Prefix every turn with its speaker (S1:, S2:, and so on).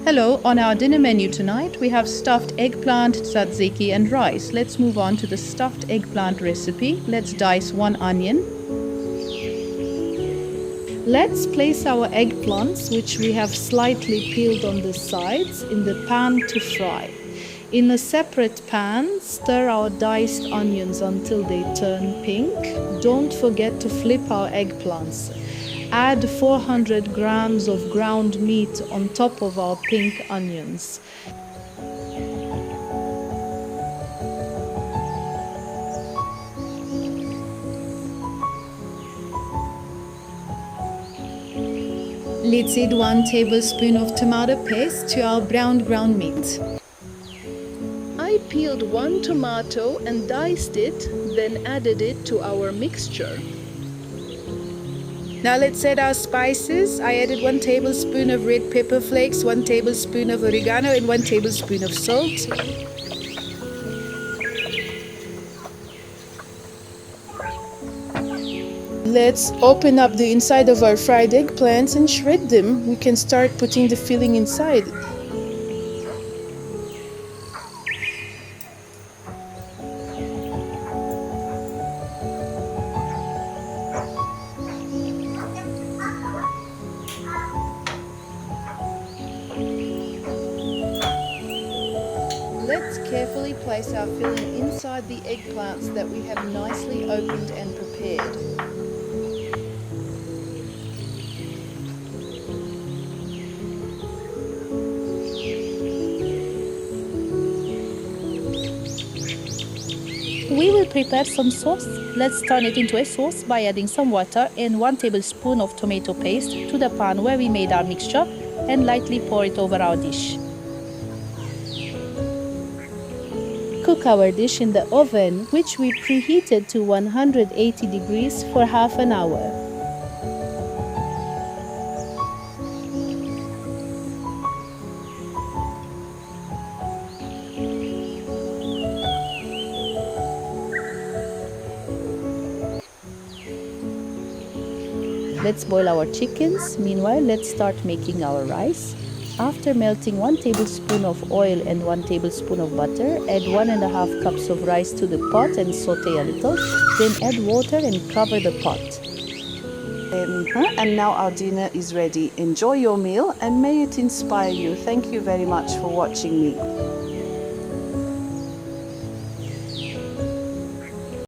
S1: Hello, on our dinner menu tonight we have stuffed eggplant, tzatziki and rice. Let's move on to the stuffed eggplant recipe. Let's dice one onion. Let's place our eggplants, which we have slightly peeled on the sides, in the pan to fry. In a separate pan, stir our diced onions until they turn pink. Don't forget to flip our eggplants. Add 400 grams of ground meat on top of our pink onions. Let's add 1 tablespoon of tomato paste to our browned ground meat. I peeled 1 tomato and diced it, then added it to our mixture. Now let's add our spices. I added 1 tablespoon of red pepper flakes, 1 tablespoon of oregano and 1 tablespoon of salt. Let's open up the inside of our fried eggplants and shred them. We can start putting the filling inside. Let's carefully place our filling inside the eggplants that we have nicely opened and prepared. We will prepare some sauce. Let's turn it into a sauce by adding some water and 1 tablespoon of tomato paste to the pan where we made our mixture and lightly pour it over our dish. Cook our dish in the oven, which we preheated to 180 degrees for half an hour. Let's boil our chickens. Meanwhile, let's start making our rice. After melting 1 tablespoon of oil and 1 tablespoon of butter, add 1.5 cups of rice to the pot and saute a little. Then add water and cover the pot. And now our dinner is ready. Enjoy your meal and may it inspire you. Thank you very much for watching me.